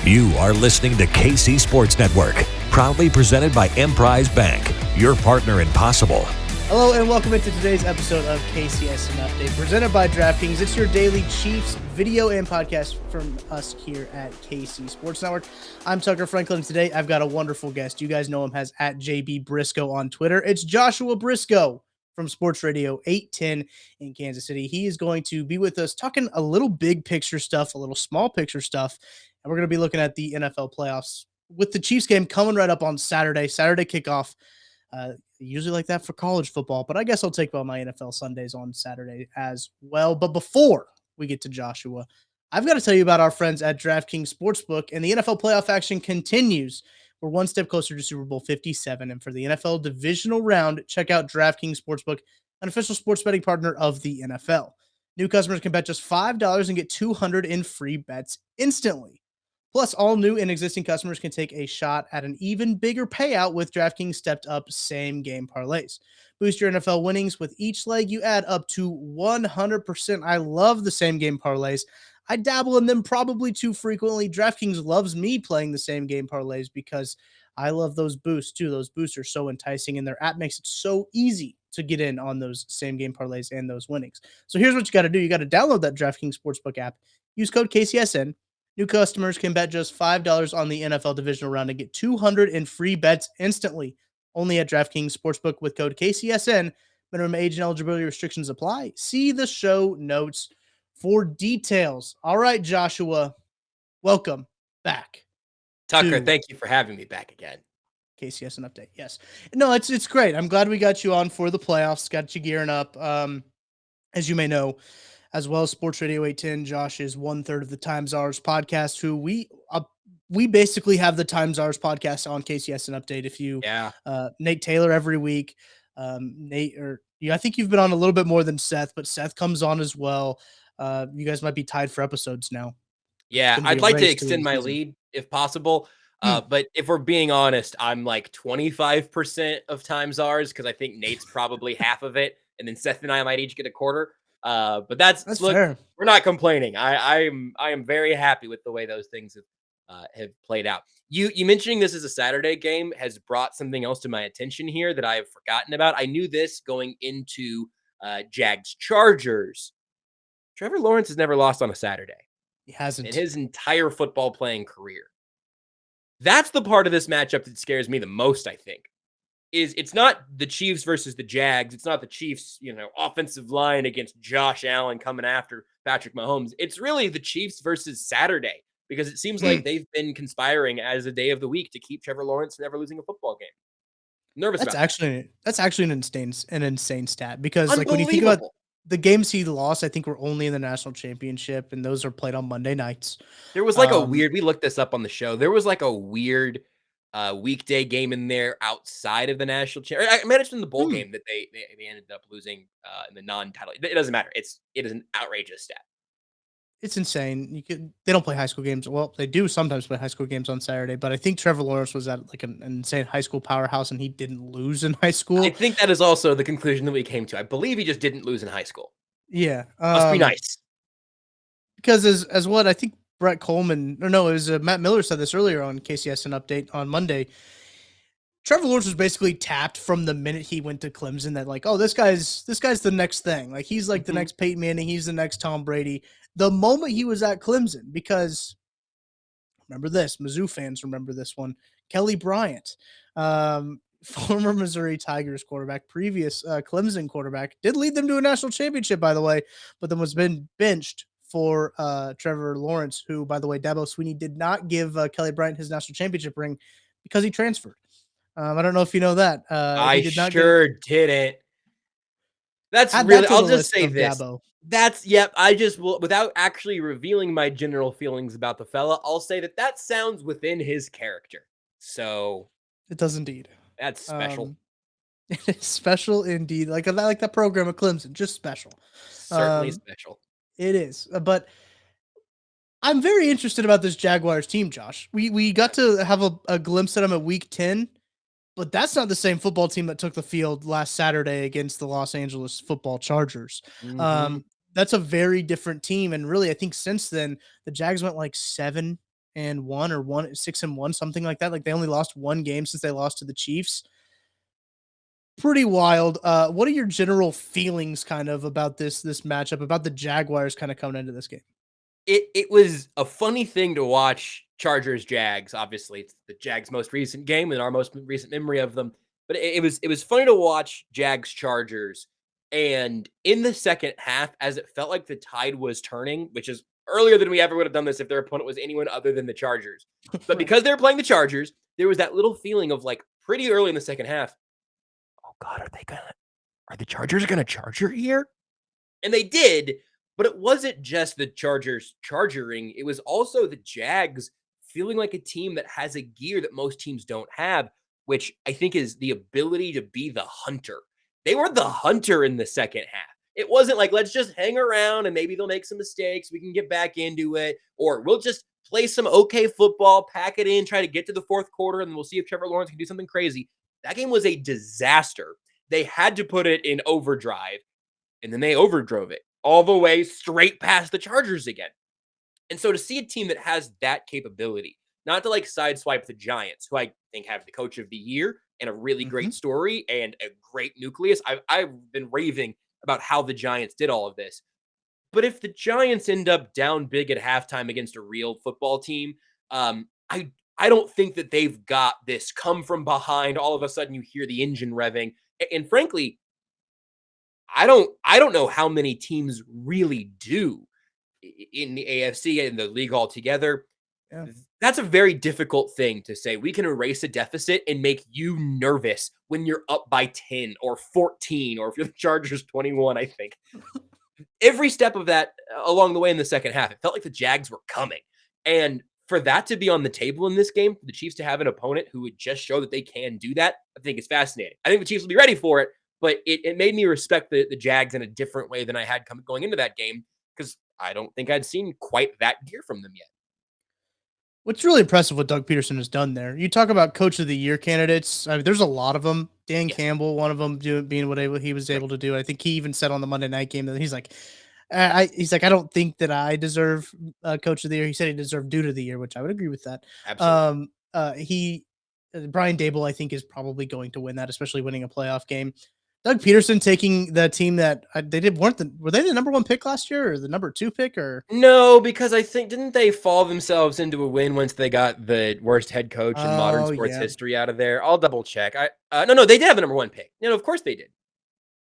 You are listening to KC Sports Network, proudly presented by Emprise Bank, your partner in possible. Hello and welcome into today's episode of KCSN Update, presented by DraftKings. It's your daily Chiefs video and podcast from us here at KC Sports Network. I'm Tucker Franklin. Today I've got a wonderful guest. You guys know him as @JB Brisco on Twitter. It's Joshua Brisco from Sports Radio 810 in Kansas City. He is going to be with us talking a little big picture stuff, a little small picture stuff, and we're going to be looking at the NFL playoffs with the Chiefs game coming right up on Saturday kickoff. Usually like that for college football, but I guess I'll take all my NFL Sundays on Saturday as well. But before we get to Joshua, I've got to tell you about our friends at DraftKings Sportsbook, and the NFL playoff action continues. We're one step closer to Super Bowl 57, and for the NFL divisional round, check out DraftKings Sportsbook, an official sports betting partner of the NFL. New customers can bet just $5 and get $200 in free bets instantly. Plus, all new and existing customers can take a shot at an even bigger payout with DraftKings stepped-up same-game parlays. Boost your NFL winnings with each leg. You add up to 100%. I love the same-game parlays. I dabble in them probably too frequently. DraftKings loves me playing the same-game parlays because I love those boosts, too. Those boosts are so enticing, and their app makes it so easy to get in on those same-game parlays and those winnings. So here's what you got to do. You got to download that DraftKings Sportsbook app. Use code KCSN. New customers can bet just $5 on the NFL divisional round and get $200 in free bets instantly. Only at DraftKings Sportsbook with code KCSN. Minimum age and eligibility restrictions apply. See the show notes for details. All right, Joshua, welcome back. Tucker, thank you for having me back again. KCSN update. Yes. No, it's great. I'm glad we got you on for the playoffs. Got you gearing up. As you may know, as well as Sports Radio 810, Josh is 1/3 of the Times Ours podcast, who we basically have the Times Ours podcast on KCSN Update. If you, Nate Taylor every week, I think you've been on a little bit more than Seth, but Seth comes on as well. You guys might be tied for episodes now. Yeah, I'd like to extend my lead if possible. But if we're being honest, I'm like 25% of Times Ours because I think Nate's probably half of it, and then Seth and I might each get a quarter. But that's look, fair. We're not complaining. I am very happy with the way those things have played out. You mentioning this as a Saturday game has brought something else to my attention here that I have forgotten about. I knew this going into Jags Chargers. Trevor Lawrence has never lost on a Saturday. He hasn't in his entire football playing career. That's the part of this matchup that scares me the most, I think. It's not the Chiefs versus the Jags. It's not the Chiefs, offensive line against Josh Allen coming after Patrick Mahomes. It's really the Chiefs versus Saturday, because it seems like they've been conspiring as a day of the week to keep Trevor Lawrence from never losing a football game. Nervous about that. That's actually an insane stat, because like when you think about the games he lost, I think were only in the national championship, and those are played on Monday nights. There was like we looked this up on the show. There was like a weird weekday game in there outside of the national championship. I managed in the bowl game that they ended up losing in the non-title. It doesn't matter. It is an outrageous stat. It's insane. They don't play high school games. Well, they do sometimes play high school games on Saturday, but I think Trevor Lawrence was at like an insane high school powerhouse, and he didn't lose in high school. I think that is also the conclusion that we came to. I believe he just didn't lose in high school. Yeah, must be nice. Because as what I think Brett Coleman, it was Matt Miller said this earlier on KCSN Update on Monday. Trevor Lawrence was basically tapped from the minute he went to Clemson that like, oh, this guy's the next thing. Like he's like the next Peyton Manning, he's the next Tom Brady. The moment he was at Clemson, because remember this, Mizzou fans remember this one. Kelly Bryant, former Missouri Tigers quarterback, previous Clemson quarterback, did lead them to a national championship, by the way, but then was been benched for Trevor Lawrence, who, by the way, Dabo Swinney did not give Kelly Bryant his national championship ring because he transferred. I don't know if you know that. I didn't. That's really, I'll just say this. Dabo. I just will, without actually revealing my general feelings about the fella, I'll say that sounds within his character. So it does indeed. That's special. It is special indeed. Like that program at Clemson, just special. Certainly special. It is. But I'm very interested about this Jaguars team, Josh. We got to have a glimpse at them at week 10, but that's not the same football team that took the field last Saturday against the Los Angeles Football Chargers. That's a very different team. And really, I think since then, the Jags went like 7-2 or 6-1, something like that. Like they only lost one game since they lost to the Chiefs. Pretty wild. What are your general feelings kind of about this matchup, about the Jaguars kind of coming into this game? It was a funny thing to watch Chargers Jags. Obviously, it's the Jags' most recent game and our most recent memory of them. But it was funny to watch Jags Chargers. And in the second half, as it felt like the tide was turning, which is earlier than we ever would have done this if their opponent was anyone other than the Chargers. But because they were playing the Chargers, there was that little feeling of like pretty early in the second half. Oh God, are the Chargers gonna charger here? And they did, but it wasn't just the Chargers chargering. It was also the Jags feeling like a team that has a gear that most teams don't have, which I think is the ability to be the hunter. They were the hunter in the second half. It wasn't like, let's just hang around and maybe they'll make some mistakes. We can get back into it, or we'll just play some okay football, pack it in, try to get to the fourth quarter, and we'll see if Trevor Lawrence can do something crazy. That game was a disaster. They had to put it in overdrive, and then they overdrove it all the way straight past the Chargers again. And so to see a team that has that capability, not to like sideswipe the Giants, who I think have the coach of the year and a really great story and a great nucleus. I've been raving about how the Giants did all of this. But if the Giants end up down big at halftime against a real football team, I don't think that they've got this come from behind. All of a sudden you hear the engine revving. And frankly, I don't know how many teams really do in the AFC and the league altogether. Yeah. That's a very difficult thing to say. We can erase a deficit and make you nervous when you're up by 10 or 14, or if you're the Chargers 21, I think. Every step of that along the way in the second half, it felt like the Jags were coming. And for that to be on the table in this game, for the Chiefs to have an opponent who would just show that they can do that, I think it's fascinating. I think the Chiefs will be ready for it, but it made me respect the Jags in a different way than I had going into that game, because I don't think I'd seen quite that gear from them yet. What's really impressive what Doug Peterson has done there. You talk about coach of the year candidates. I mean, there's a lot of them. Dan Campbell, one of them, being what he was able to do. I think he even said on the Monday night game that he's like, I don't think that I deserve coach of the year. He said he deserved dude of the year, which I would agree with that. Absolutely. Brian Dable, I think, is probably going to win that, especially winning a playoff game. Doug Peterson taking the team that were they the number 1 pick last year, or the number 2 pick, or no? Because I think, didn't they fall themselves into a win once they got the worst head coach in modern sports history out of there? I'll double check. No, they did have the number 1 pick. No, of course they did.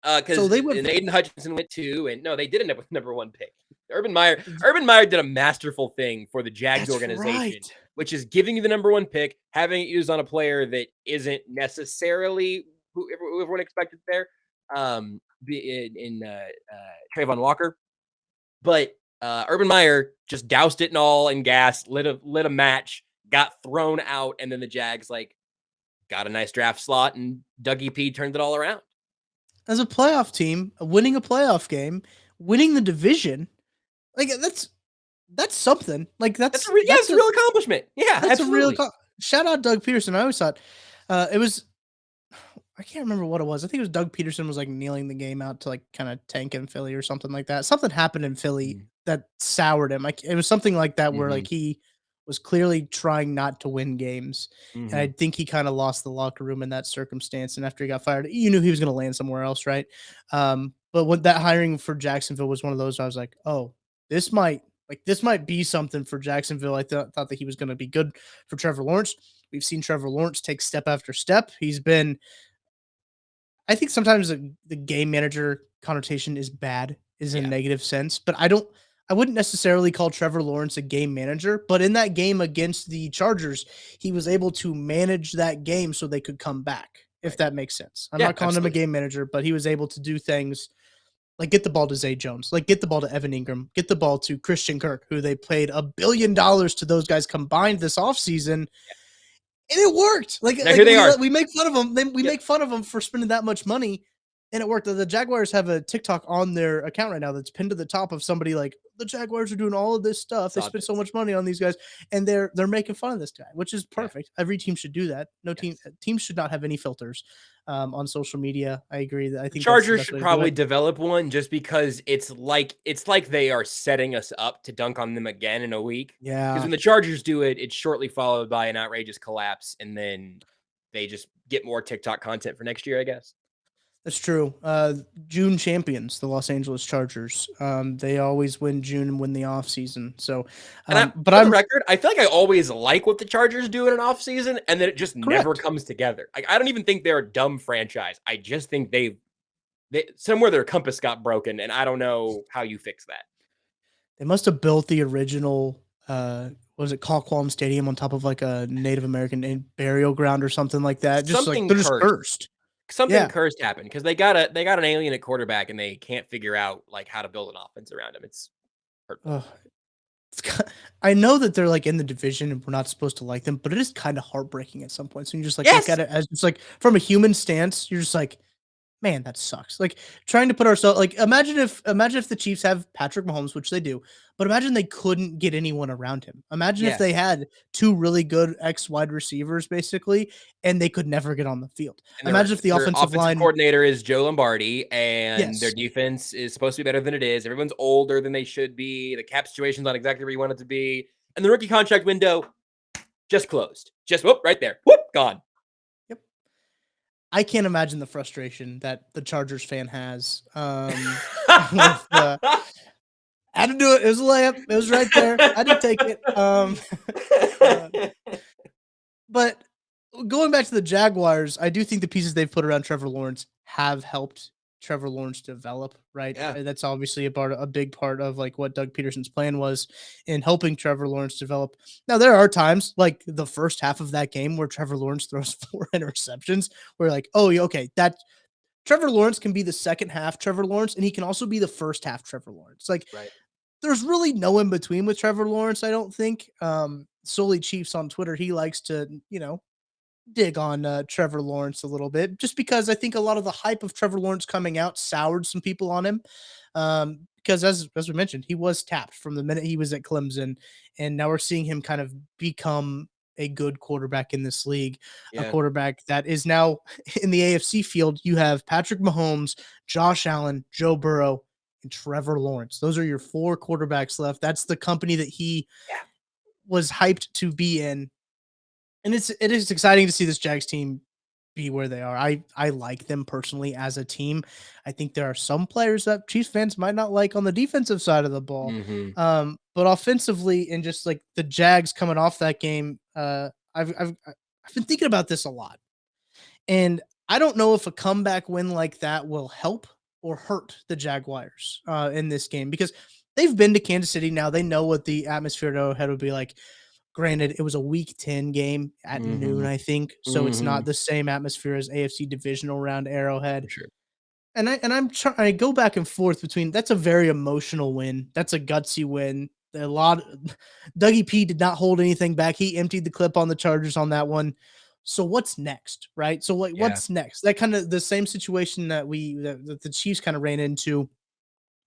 Because so Aiden Hutchinson went 2, and no, they did end up with number 1 pick. Urban Meyer did a masterful thing for the Jags organization, which is giving you the number 1 pick, having it used on a player that isn't necessarily who everyone expected there, in Trayvon Walker. But Urban Meyer just doused it in gas, lit a match, got thrown out, and then the Jags got a nice draft slot, and Dougie P turned it all around. As a playoff team, winning a playoff game, winning the division, that's something. That's a real accomplishment. Yeah, that's absolutely. Shout out Doug Peterson. I always thought it was. I can't remember what it was. I think it was Doug Peterson was kneeling the game out to kind of tank in Philly or something like that. Something happened in Philly that soured him. It was something like that where he was clearly trying not to win games. And I think he kind of lost the locker room in that circumstance. And after he got fired, you knew he was going to land somewhere else, right? But when that hiring for Jacksonville was one of those, I was like, oh, this might be something for Jacksonville. I thought that he was going to be good for Trevor Lawrence. We've seen Trevor Lawrence take step after step. He's been, I think sometimes the game manager connotation is bad, is in a negative sense, but I wouldn't necessarily call Trevor Lawrence a game manager, but in that game against the Chargers, he was able to manage that game so they could come back, if that makes sense. I'm not calling him a game manager, but he was able to do things like get the ball to Zay Jones, get the ball to Evan Ingram, get the ball to Christian Kirk, who they paid $1 billion to those guys combined this offseason. And it worked. Here they are. We make fun of them. We make fun of them for spending that much money, and it worked. The Jaguars have a TikTok on their account right now that's pinned to the top of somebody like, the Jaguars are doing all of this stuff. They spend so much money on these guys, and they're making fun of this guy, which is perfect. Yeah. Every team should do that. No teams should not have any filters on social media. I agree that I think Chargers should probably develop one, just because it's like they are setting us up to dunk on them again in a week. Yeah, because when the Chargers do it, it's shortly followed by an outrageous collapse, and then they just get more TikTok content for next year, I guess. That's true. June champions, the Los Angeles Chargers. They always win June and win the off season. So, but on the record, I feel like I always like what the Chargers do in an off season, and then it just never comes together. Like, I don't even think they're a dumb franchise. I just think they somewhere their compass got broken, and I don't know how you fix that. They must have built the original. What was it, Qualcomm Stadium on top of like a Native American burial ground or something like that? Just something like they're just cursed. Something cursed happened because they got an alien at quarterback, and they can't figure out like how to build an offense around him. It's hurtful. I know that they're like in the division and we're not supposed to like them, but it is kind of heartbreaking at some point. So you just like look at it as just like from a human stance, you're just like, man, that sucks. Like trying to put ourselves like imagine if the Chiefs have Patrick Mahomes, which they do, but imagine they couldn't get anyone around him. Imagine if they had two really good wide receivers basically, and they could never get on the field. Imagine if the offensive line coordinator is Joe Lombardi, and their defense is supposed to be better than it is. Everyone's older than they should be. The cap situation's not exactly where you want it to be, and the rookie contract window just closed. Just right there, gone. I can't imagine the frustration that the Chargers fan has. With, had to do it. It was a layup. It was right there. I had to take it. But going back to the Jaguars, I do think the pieces they've put around Trevor Lawrence have helped Trevor Lawrence develop, right? Yeah. That's obviously a big part of like what Doug Peterson's plan was in helping Trevor Lawrence develop. Now, there are times like the first half of that game where Trevor Lawrence throws 4 interceptions. We're like, oh, okay, that Trevor Lawrence can be the second half Trevor Lawrence, and he can also be the first half Trevor Lawrence. Like, there's really no in between with Trevor Lawrence, I don't think. Solely Chiefs on Twitter, he likes to, dig on Trevor Lawrence a little bit, just because I think a lot of the hype of Trevor Lawrence coming out soured some people on him. Because as we mentioned, he was tapped from the minute he was at Clemson, and now we're seeing him kind of become a good quarterback in this league, a quarterback that is now in the AFC field. You have Patrick Mahomes, Josh Allen, Joe Burrow, and Trevor Lawrence. Those are your 4 quarterbacks left. That's the company that he was hyped to be in. And it is exciting to see this Jags team be where they are. I like them personally as a team. I think there are some players that Chiefs fans might not like on the defensive side of the ball. But offensively, and just like the Jags coming off that game, I've been thinking about this a lot. And I don't know if a comeback win like that will help or hurt the Jaguars in this game, because they've been to Kansas City now. They know what the atmosphere at Arrowhead would be like. Granted, it was a Week 10 game at noon, I think, so it's not the same atmosphere as AFC divisional round Arrowhead. Sure. And I go back and forth between that's a very emotional win, that's a gutsy win. Dougie P did not hold anything back. He emptied the clip on the Chargers on that one. So what's next, right? So like, what's next? That kind of the same situation that the Chiefs kind of ran into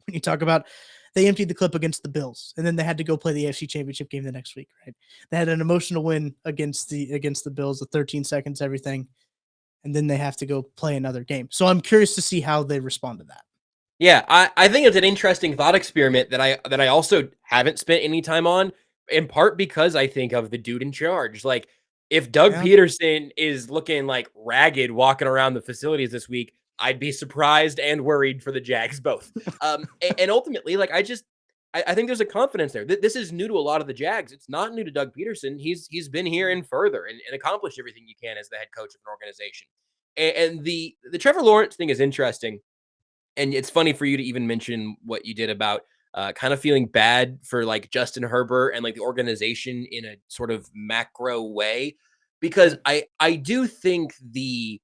when you talk about. They emptied the clip against the Bills, and then they had to go play the AFC Championship game the next week, right? They had an emotional win against the Bills, the 13 seconds, everything, and then they have to go play another game. So I'm curious to see how they respond to that. Yeah, I think it's an interesting thought experiment that I also haven't spent any time on, in part because I think of the dude in charge. Like, if Doug Peterson is looking like ragged walking around the facilities this week, I'd be surprised and worried for the Jags both. And ultimately, like, I think there's a confidence there. This is new to a lot of the Jags. It's not new to Doug Peterson. He's been here and further and accomplished everything you can as the head coach of an organization. And the Trevor Lawrence thing is interesting. And it's funny for you to even mention what you did about kind of feeling bad for like Justin Herbert and like the organization in a sort of macro way, because I do think the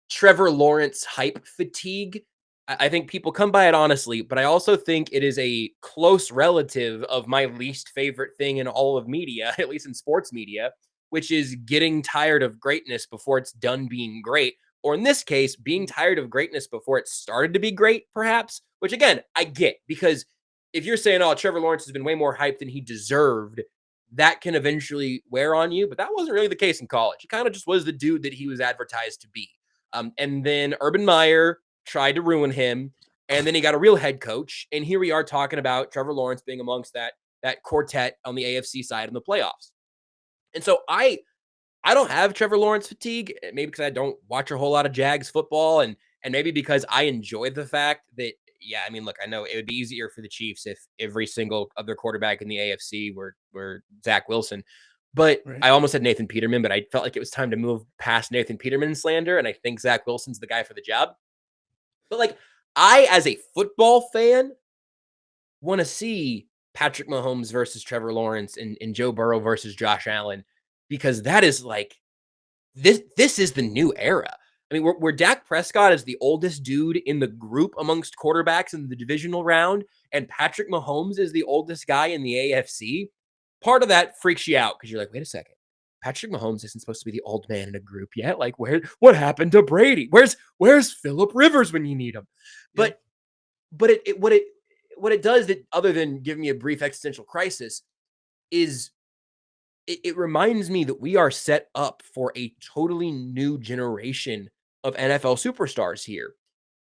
Trevor Lawrence hype fatigue, I think people come by it honestly, but I also think it is a close relative of my least favorite thing in all of media, at least in sports media, which is getting tired of greatness before it's done being great, or in this case, being tired of greatness before it started to be great, perhaps, which again, I get, because if you're saying, oh, Trevor Lawrence has been way more hyped than he deserved, that can eventually wear on you. But that wasn't really the case in college. He kind of just was the dude that he was advertised to be. And then Urban Meyer tried to ruin him. And then he got a real head coach. And here we are talking about Trevor Lawrence being amongst that quartet on the AFC side in the playoffs. And so I don't have Trevor Lawrence fatigue, maybe because I don't watch a whole lot of Jags football, and maybe because I enjoy the fact that, yeah, I mean, look, I know it would be easier for the Chiefs if every single other quarterback in the AFC were Zach Wilson. But right. I almost said Nathan Peterman, but I felt like it was time to move past Nathan Peterman slander, and I think Zach Wilson's the guy for the job. But like, I, as a football fan, want to see Patrick Mahomes versus Trevor Lawrence and Joe Burrow versus Josh Allen, because that is like, this is the new era. I mean, where Dak Prescott is the oldest dude in the group amongst quarterbacks in the divisional round, and Patrick Mahomes is the oldest guy in the AFC. Part of that freaks you out because you're like, wait a second, Patrick Mahomes isn't supposed to be the old man in a group yet. Like, what happened to Brady? Where's Phillip Rivers when you need him? Yeah. But what it does, that other than give me a brief existential crisis, is it reminds me that we are set up for a totally new generation of NFL superstars here.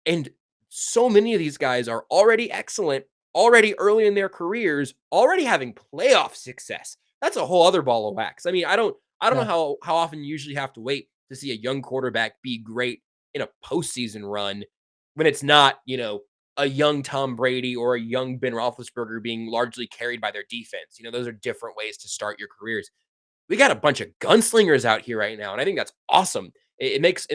And so many of these guys are already excellent, already early in their careers, already having playoff success. That's a whole other ball of wax. I mean, I don't know how often you usually have to wait to see a young quarterback be great in a postseason run when it's not, a young Tom Brady or a young Ben Roethlisberger being largely carried by their defense. Those are different ways to start your careers. We got a bunch of gunslingers out here right now, and I think that's awesome. It makes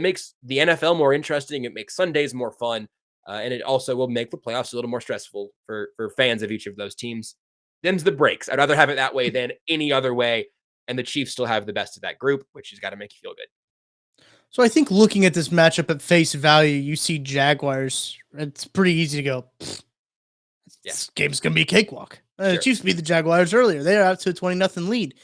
the NFL more interesting. It makes Sundays more fun, and it also will make the playoffs a little more stressful for fans of each of those teams. Them's the breaks. I'd rather have it that way than any other way, and the Chiefs still have the best of that group, which has got to make you feel good. So I think looking at this matchup at face value, you see Jaguars. It's pretty easy to go, this game's going to be a cakewalk. Sure. The Chiefs beat the Jaguars earlier. They are out to a 20-0 lead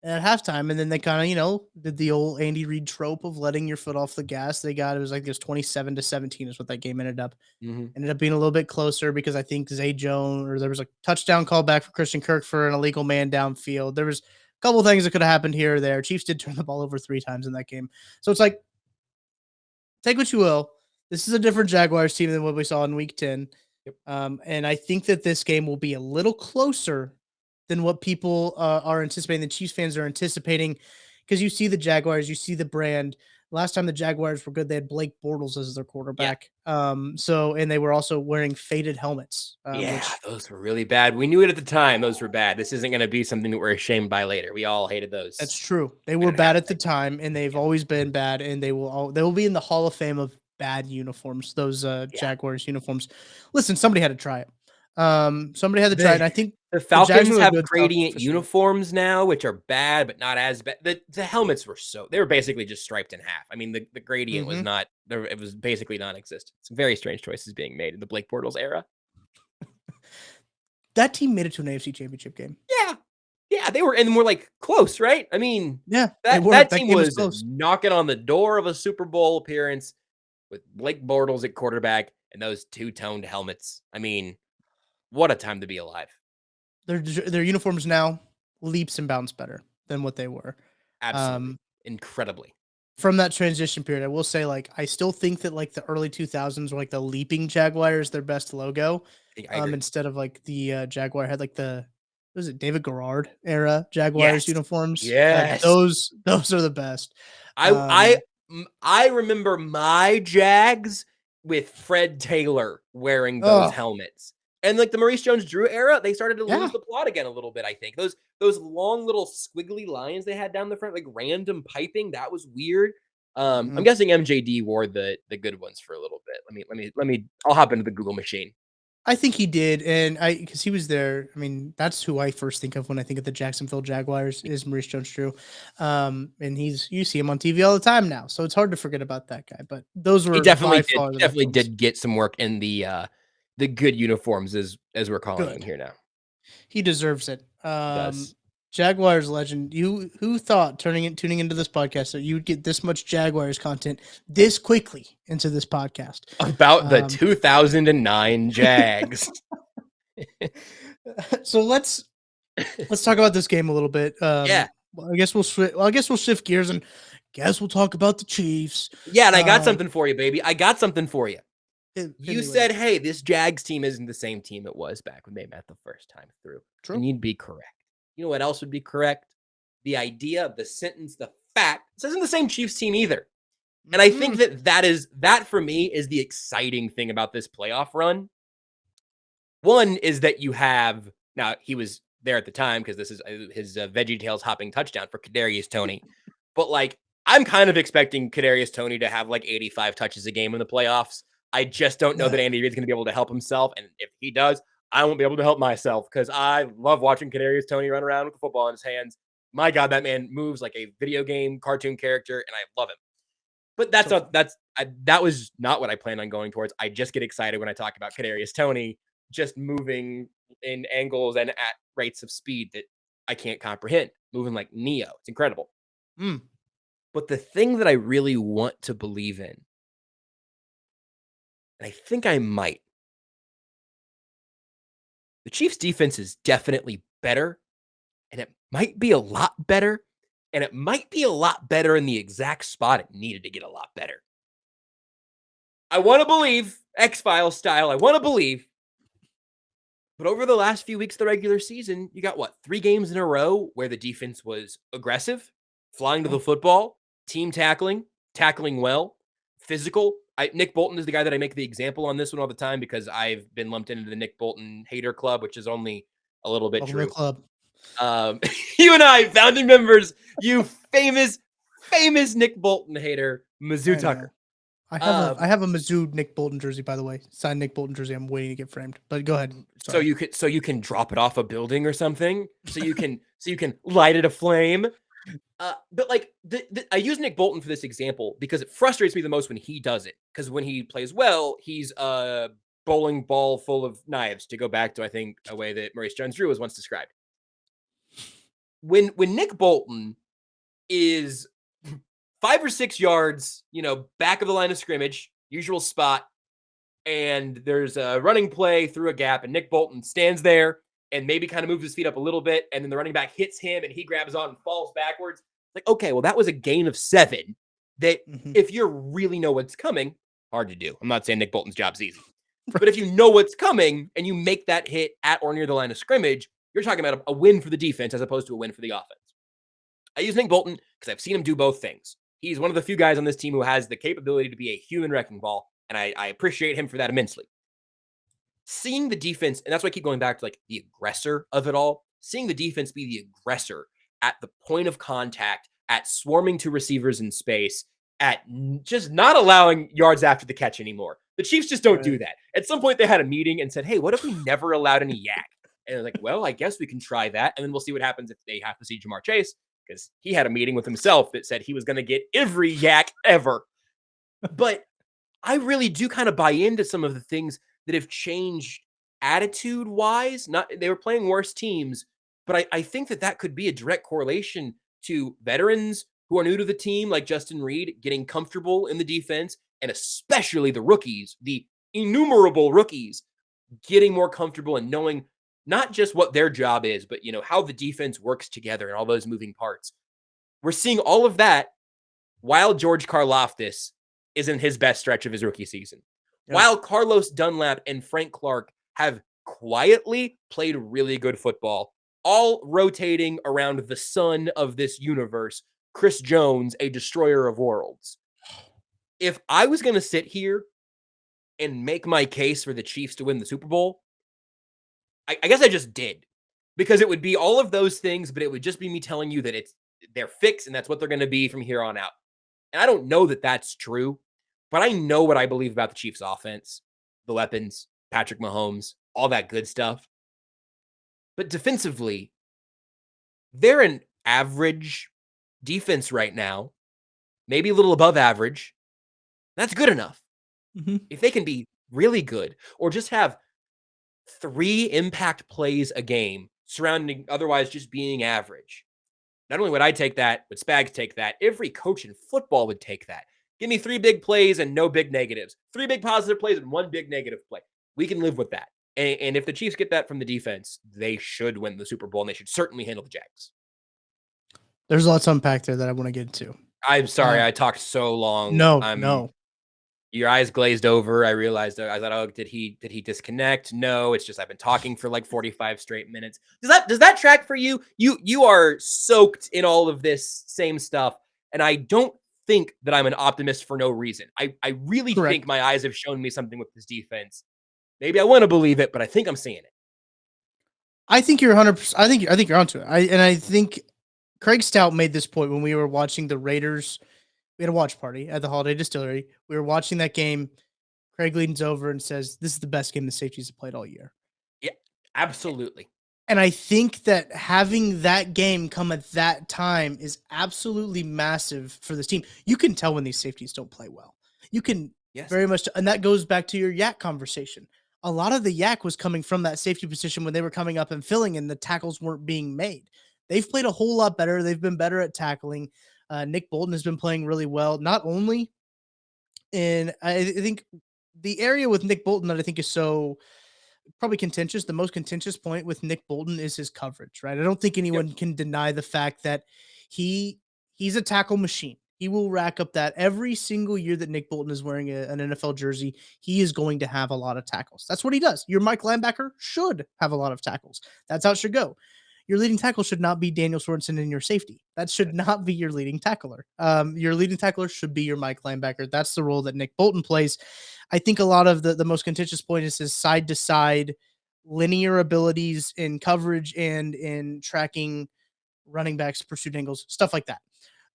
at halftime, and then they kind of, did the old Andy Reid trope of letting your foot off the gas. It was 27-17 is what that game ended up. Mm-hmm. Ended up being a little bit closer because I think Zay Jones, or there was a touchdown call back for Christian Kirk for an illegal man downfield. There was a couple of things that could have happened here or there. Chiefs did turn the ball over 3 times in that game. So it's like, take what you will. This is a different Jaguars team than what we saw in week 10. Yep. And I think that this game will be a little closer than what people are anticipating. The Chiefs fans are anticipating, because you see the Jaguars, you see the brand. Last time the Jaguars were good, they had Blake Bortles as their quarterback. Yeah. And they were also wearing faded helmets. Those were really bad. We knew it at the time. Those were bad. This isn't going to be something that we're ashamed by later. We all hated those. That's true. They were bad at the time, and they've always been bad, and they will be in the Hall of Fame of bad uniforms, those Jaguars uniforms. Listen, somebody had to try it. Somebody had to try it, and I think the Falcons have gradient uniforms now, which are bad, but not as bad. The helmets they were basically just striped in half. I mean, the gradient was not there. It was basically non-existent. Some very strange choices being made in the Blake Bortles era. That team made it to an AFC Championship game. Yeah, they were, and we're like close, right? I mean, that team was knocking on the door of a Super Bowl appearance with Blake Bortles at quarterback and those two-toned helmets. I mean, what a time to be alive. Their uniforms now leaps and bounds better than what they were. Absolutely. Incredibly. From that transition period, I will say, I still think that the early 2000s were the leaping Jaguars, their best logo. Instead of the Jaguar had was it David Garrard era Jaguars uniforms? Yes. Those are the best. I remember my Jags with Fred Taylor wearing those helmets. And the Maurice Jones-Drew era, they started to lose the plot again a little bit, I think. Those long little squiggly lines they had down the front, random piping, that was weird. I'm guessing MJD wore the good ones for a little bit. Let me I'll hop into the Google machine. I think he did, and because he was there. I mean, that's who I first think of when I think of the Jacksonville Jaguars is Maurice Jones-Drew, and you see him on TV all the time now, so it's hard to forget about that guy. But those were he definitely did get some work in the good uniforms as we're calling them here now. He deserves it. Jaguars legend. Who thought tuning into this podcast that you'd get this much Jaguars content this quickly into this podcast about the 2009 Jags? So let's talk about this game a little bit. Yeah. Well, I guess we'll shift gears and guess we'll talk about the Chiefs. Yeah, and I got something for you, baby. I got something for you. You Anyway. said, hey, this Jags team isn't the same team it was back when they met the first time through. True. And you'd be correct. You know what else would be correct? The idea of the sentence, the fact, this isn't the same Chiefs team either. And I think that for me is the exciting thing about this playoff run. One is that you have, now he was there at the time because this is his VeggieTales hopping touchdown for Kadarius Toney. But like, I'm kind of expecting Kadarius Toney to have like 85 touches a game in the playoffs. I just don't know that Andy Reid's going to be able to help himself. And if he does, I won't be able to help myself because I love watching Kadarius Toney run around with the football in his hands. My God, that man moves like a video game cartoon character, and I love him. But that was not what I planned on going towards. I just get excited when I talk about Kadarius Toney just moving in angles and at rates of speed that I can't comprehend, moving like Neo. It's incredible. But the thing that I really want to believe in, and I think I might, the Chiefs' defense is definitely better, and it might be a lot better, and it might be a lot better in the exact spot it needed to get a lot better. I want to believe, X-Files style, I want to believe. But over the last few weeks of the regular season, you got, 3 games in a row where the defense was aggressive, flying to the football, team tackling well, physical. Nick Bolton is the guy that I make the example on this one all the time because I've been lumped into the Nick Bolton hater club, which is only a little bit true. Club. You and I, founding members, you famous Nick Bolton hater, Mizzou Tucker. I have a Mizzou Nick Bolton jersey, by the way. Signed Nick Bolton jersey. I'm waiting to get framed. But go ahead. Sorry. So you can drop it off a building or something. So you can light it aflame. But like I use Nick Bolton for this example because it frustrates me the most when he does it. Because when he plays well, he's a bowling ball full of knives. To go back to I think a way that Maurice Jones-Drew was once described. When Nick Bolton is 5 or 6 yards, back of the line of scrimmage, usual spot, and there's a running play through a gap, and Nick Bolton stands there and maybe kind of moves his feet up a little bit, and then the running back hits him, and he grabs on and falls backwards. Like, okay, well, that was a gain of 7 that if you really know what's coming, hard to do. I'm not saying Nick Bolton's job's easy. But if you know what's coming and you make that hit at or near the line of scrimmage, you're talking about a win for the defense as opposed to a win for the offense. I use Nick Bolton because I've seen him do both things. He's one of the few guys on this team who has the capability to be a human wrecking ball, and I appreciate him for that immensely. Seeing the defense, and that's why I keep going back to like the aggressor of it all, seeing the defense be the aggressor at the point of contact, at swarming to receivers in space, at just not allowing yards after the catch anymore. The Chiefs just don't do that. At some point, they had a meeting and said, hey, what if we never allowed any yak? And they're like, well, I guess we can try that, and then we'll see what happens if they have to see Jamar Chase, because he had a meeting with himself that said he was going to get every yak ever. But I really do kind of buy into some of the things that have changed attitude-wise. They were playing worse teams, but I think that could be a direct correlation to veterans who are new to the team, like Justin Reid, getting comfortable in the defense, and especially the rookies, the innumerable rookies, getting more comfortable and knowing not just what their job is, but how the defense works together and all those moving parts. We're seeing all of that while George Karlaftis is in his best stretch of his rookie season. Yeah. While Carlos Dunlap and Frank Clark have quietly played really good football, all rotating around the son of this universe, Chris Jones, a destroyer of worlds. If I was going to sit here and make my case for the Chiefs to win the Super Bowl, I guess I just did, because it would be all of those things, but it would just be me telling you that they're fixed and that's what they're going to be from here on out. And I don't know that that's true, but I know what I believe about the Chiefs offense, the weapons, Patrick Mahomes, all that good stuff. But defensively, they're an average defense right now, maybe a little above average. That's good enough. If they can be really good or just have 3 impact plays a game surrounding otherwise just being average. Not only would I take that, but Spags take that. Every coach in football would take that. Give me 3 big plays and no big negatives. 3 big positive plays and 1 big negative play. We can live with that. And if the Chiefs get that from the defense, they should win the Super Bowl, and they should certainly handle the Jags. There's lots to unpack there that I want to get into. I'm sorry, I talked so long. No. Your eyes glazed over. I realized, I thought, oh, did he disconnect? No, it's just I've been talking for like 45 straight minutes. Does that track for you? You are soaked in all of this same stuff, and I don't think that I'm an optimist for no reason. I really think my eyes have shown me something with this defense. Maybe I want to believe it, but I think I'm seeing it. I think you're 100%. I think you're onto it. I think Craig Stout made this point when we were watching the Raiders. We had a watch party at the Holiday Distillery. We were watching that game. Craig leans over and says, "This is the best game the safeties have played all year." Yeah, absolutely. And I think that having that game come at that time is absolutely massive for this team. You can tell when these safeties don't play well. You can very much, and that goes back to your yak conversation. A lot of the yak was coming from that safety position when they were coming up and filling and the tackles weren't being made. They've played a whole lot better. They've been better at tackling. Nick Bolton has been playing really well, not only in, I think the area with Nick Bolton that I think is so probably contentious. The most contentious point with Nick Bolton is his coverage, right? I don't think anyone can deny the fact that he's a tackle machine. He will rack up that every single year that Nick Bolton is wearing an NFL jersey. He is going to have a lot of tackles. That's what he does. Your Mike linebacker should have a lot of tackles. That's how it should go. Your leading tackle should not be Daniel Sorensen in your safety. That should not be your leading tackler. Your leading tackler should be your Mike linebacker. That's the role that Nick Bolton plays. I think a lot of the most contentious point is his side-to-side linear abilities in coverage and in tracking running backs, pursuit angles, stuff like that.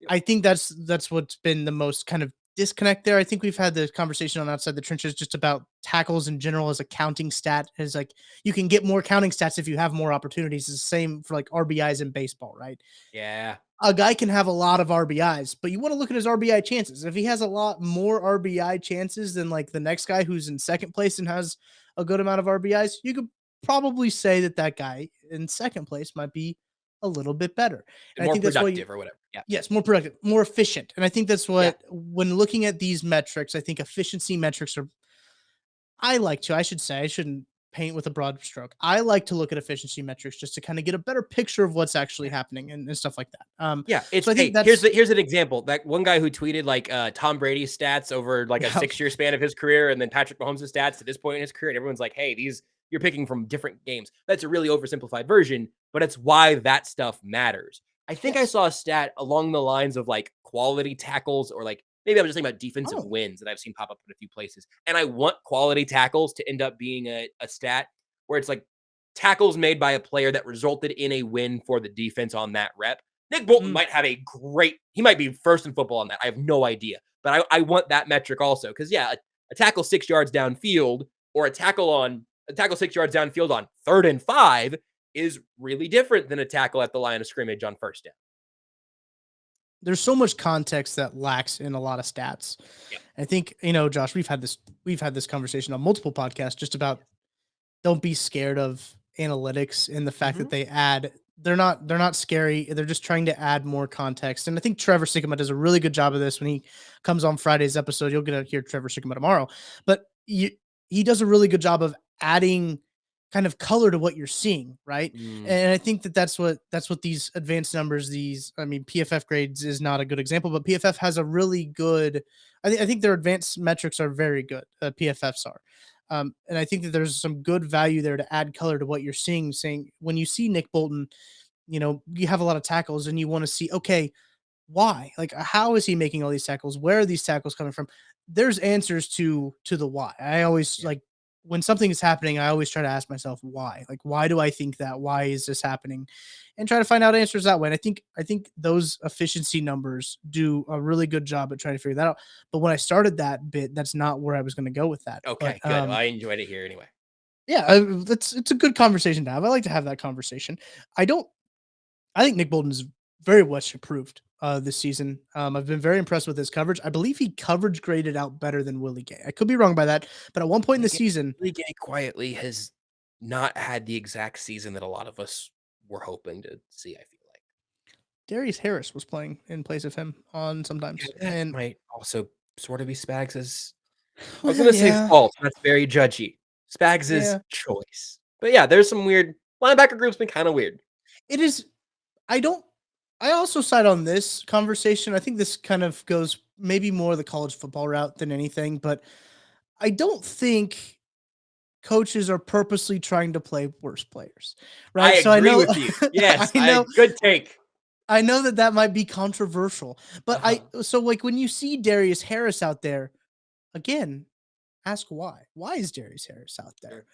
I think that's what's been the most kind of disconnect there. I think we've had the conversation on Outside the Trenches just about tackles in general as a counting stat. As like you can get more counting stats if you have more opportunities. It's the same for like RBIs in baseball, right? Yeah. A guy can have a lot of RBIs, but you want to look at his RBI chances. If he has a lot more RBI chances than like the next guy who's in second place and has a good amount of RBIs, you could probably say that guy in second place might be a little bit better. And more productive or whatever. Yeah. Yes, more productive, more efficient. And I think that's what, when looking at these metrics, I think efficiency metrics are, I shouldn't paint with a broad stroke. I like to look at efficiency metrics just to kind of get a better picture of what's actually happening and stuff like that. It's, so I think here's an example. That one guy who tweeted like Tom Brady's stats over like a 6-year span of his career, and then Patrick Mahomes' stats at this point in his career, and everyone's like, hey, you're picking from different games. That's a really oversimplified version, but it's why that stuff matters. I think I saw a stat along the lines of like quality tackles, or like maybe I'm just thinking about defensive wins that I've seen pop up in a few places. And I want quality tackles to end up being a stat where it's like tackles made by a player that resulted in a win for the defense on that rep. Nick Bolton might have he might be first in football on that. I have no idea. But I want that metric also. Because a tackle 6 yards downfield, or a tackle 6 yards downfield on 3rd and 5 is really different than a tackle at the line of scrimmage on first down. There's so much context that lacks in a lot of stats. Yeah. I think, Josh, we've had this conversation on multiple podcasts just about don't be scared of analytics and the fact that they're not scary. They're just trying to add more context. And I think Trevor Sikkema does a really good job of this when he comes on Friday's episode. You'll get to hear Trevor Sikkema tomorrow, but he does a really good job of adding kind of color to what you're seeing, right? And I think that's what these advanced numbers, PFF grades is not a good example, but PFF has a really good, I think their advanced metrics are very good. PFFs are. And I think that there's some good value there to add color to what you're seeing, saying when you see Nick Bolton, you have a lot of tackles and you want to see, okay, why? Like, how is he making all these tackles? Where are these tackles coming from? There's answers to the why. I always like, when something is happening, I always try to ask myself why. Like, why do I think that? Why is this happening? And try to find out answers that way. And I think those efficiency numbers do a really good job at trying to figure that out. But when I started that bit, that's not where I was going to go with that. Okay, good. Well, I enjoyed it here anyway. Yeah, it's a good conversation to have. I like to have that conversation. I think Nick Bolton is very much improved this season. I've been very impressed with his coverage. I believe he coverage graded out better than Willie Gay. I could be wrong by that, but at one point in the season, Willie Gay quietly has not had the exact season that a lot of us we're hoping to see, I feel like. Darius Harris was playing in place of him on sometimes. Yeah, that And might also sort of be Spags' I was well, gonna say yeah, fault. That's very judgy. Spags' yeah, choice. But yeah, there's some weird linebacker group's been kind of weird. it is. I don't. I also side on this conversation. I think this kind of goes maybe more the college football route than anything, but I don't think coaches are purposely trying to play worse players, I right? So I agree know, with you. Yes, I know, good take. I know that might be controversial, but Uh-huh. so like when you see Darius Harris out there again, ask why. Why is Darius Harris out there? Sure.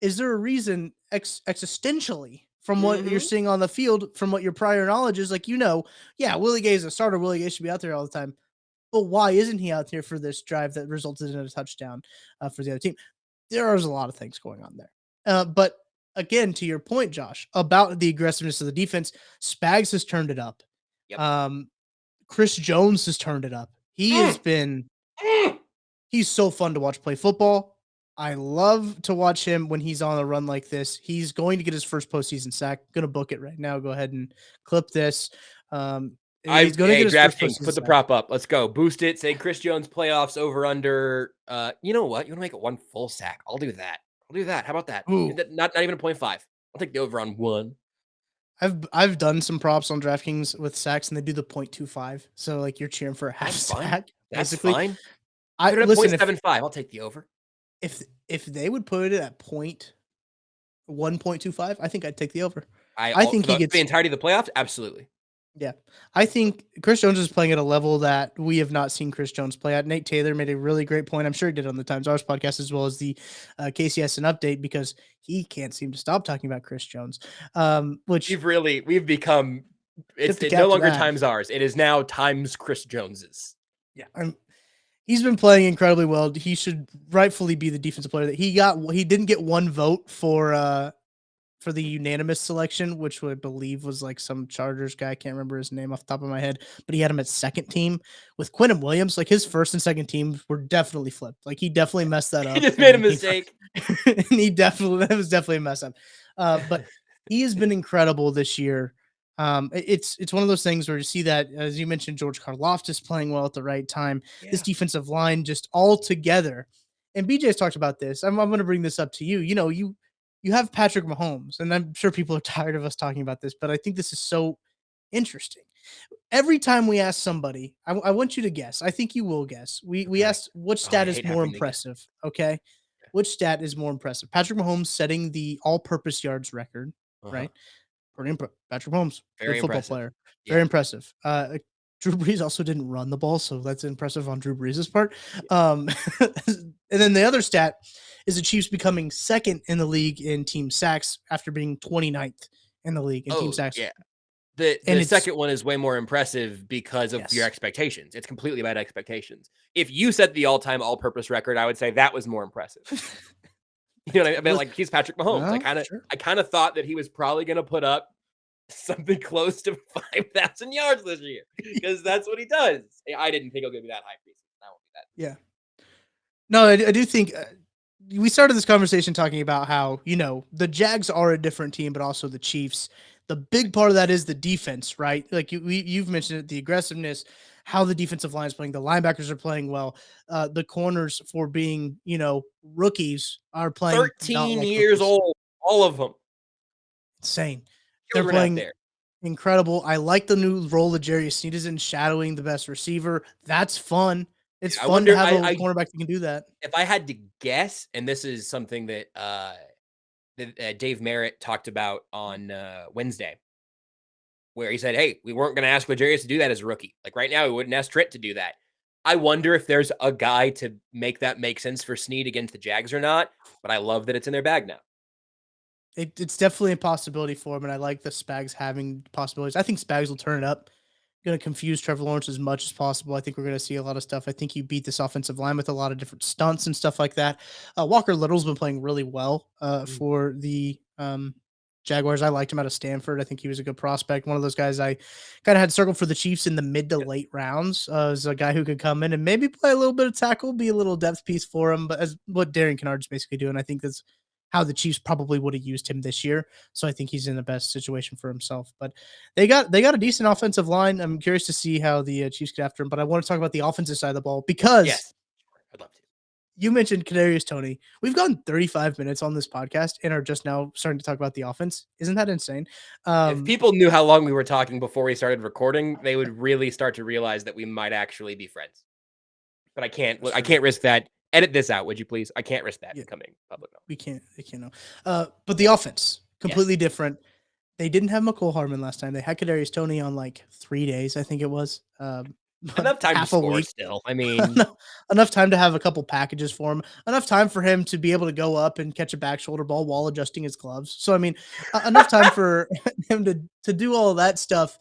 Is there a reason existentially from what you're Mhm. seeing on the field, from what your prior knowledge is? Like, yeah, Willie Gay is a starter. Willie Gay should be out there all the time. But why isn't he out there for this drive that resulted in a touchdown for the other team? There's a lot of things going on there. But again, to your point, Josh, about the aggressiveness of the defense, Spags has turned it up. Yep. Chris Jones has turned it up. He has Mm. been Mm. he's so fun to watch play football. I love to watch him when he's on a run like this. He's going to get his first postseason sack. Gonna book it right now. Go ahead and clip this. He's going to get his first DraftKings, postseason put the sack. prop up. Let's go. Boost it. Say Chris Jones playoffs over under. You know what? You want to make it one full sack? I'll do that. How about that? Ooh, Not even a 0.5. I'll take the over on 1. I've done some props on DraftKings with sacks, and they do the 0.25. So like you're cheering for a half That's fine. sack, That's basically. fine. I Put it at listen 0.75. I'll take the over. if they would put it at 1.25, I think I'd take the over. I think for he gets the entirety of the playoffs. Absolutely. Yeah. I think Chris Jones is playing at a level that we have not seen Chris Jones play at. Nate Taylor made a really great point. I'm sure he did on the Times Ours podcast as well as the KCS and update because he can't seem to stop talking about Chris Jones. Which We've become it's the no cap to longer that. Times Ours. It is now Times Chris Jones's. Yeah. He's been playing incredibly well. He should rightfully be the defensive player that he got. He didn't get one vote for the unanimous selection, which I believe was like some Chargers guy. I can't remember his name off the top of my head, but he had him at second team with Quinnen Williams. Like his first and second teams were definitely flipped. Like he definitely messed that up. He just made a mistake. And that was definitely a mess up. But he has been incredible this year. It's one of those things where you see that, as you mentioned, George Karlaftis playing well at the right time. Yeah. This defensive line just all together. And BJ's talked about this. I'm going to bring this up to you. You have Patrick Mahomes, and I'm sure people are tired of us talking about this, but I think this is so interesting. Every time we ask somebody, I want you to guess. I think you will guess. We asked which stat is more impressive. Okay. Which stat is more impressive? Patrick Mahomes setting the all-purpose yards record, right? Patrick Mahomes, Very good football impressive. player. Yeah. Very impressive. Drew Brees also didn't run the ball, so that's impressive on Drew Brees' part. And then the other stat is the Chiefs becoming second in the league in team sacks after being 29th in the league in team sacks. Yeah. The second one is way more impressive because of your expectations. It's completely about expectations. If you set the all-time all-purpose record, I would say that was more impressive. You know what I mean? Like he's Patrick Mahomes. I kind of thought that he was probably going to put up something close to 5,000 yards this year because that's what he does. I didn't think he'll give me that high preseason. I won't be that. Yeah. No, I do think we started this conversation talking about how, the Jags are a different team, but also the Chiefs. The big part of that is the defense, right? Like you've mentioned it, the aggressiveness, how the defensive line is playing. The linebackers are playing well. The corners for being, rookies are playing 13 years old, all of them. Insane. They're playing incredible. I like the new role that Jarius Sneed is in, shadowing the best receiver. That's fun. It's fun to have a cornerback that can do that. If I had to guess, and this is something that Dave Merritt talked about on Wednesday, where he said, hey, we weren't going to ask L'Jarius to do that as a rookie. Like right now, we wouldn't ask Trent to do that. I wonder if there's a guy to make that make sense for Sneed against the Jags or not, but I love that it's in their bag now. It's definitely a possibility for him, and I like the Spags having possibilities. I think Spags will turn it up. Going to confuse Trevor Lawrence as much as possible. I think we're going to see a lot of stuff. I think you beat this offensive line with a lot of different stunts and stuff like that. Walker Little's been playing really well for the Jaguars. I liked him out of Stanford. I think he was a good prospect. One of those guys I kind of had circled for the Chiefs in the mid to late rounds as a guy who could come in and maybe play a little bit of tackle, be a little depth piece for him, but as what Darren Kennard's basically doing, I think that's how the Chiefs probably would have used him this year. So I think he's in the best situation for himself. But they got a decent offensive line. I'm curious to see how the Chiefs get after him. But I want to talk about the offensive side of the ball because Yes, I'd love to. you mentioned Kadarius Toney. We've gone 35 minutes on this podcast and are just now starting to talk about the offense. Isn't that insane? If people knew how long we were talking before we started recording, they would really start to realize that we might actually be friends. But I can't risk that. Edit this out, would you please? I can't risk that becoming public knowledge. We can't. No. But the offense completely different. They didn't have Mecole Hardman last time. They had Kadarius Toney on like 3 days, I think it was. Enough time to score still. I mean, enough time to have a couple packages for him. Enough time for him to be able to go up and catch a back shoulder ball while adjusting his gloves. So I mean, enough time for him to do all of that stuff.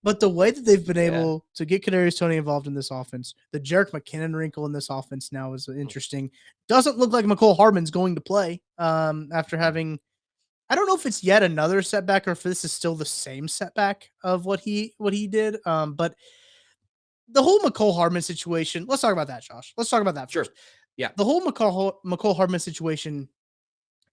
But the way that they've been able to get Kadarius Toney involved in this offense, the Jerick McKinnon wrinkle in this offense now is interesting. Doesn't look like Mecole Hardman's going to play after having. I don't know if it's yet another setback or if this is still the same setback of what he did. But the whole Mecole Hardman situation. Let's talk about that, Josh. Let's talk about that first. Sure. Yeah. The whole Mecole Hardman situation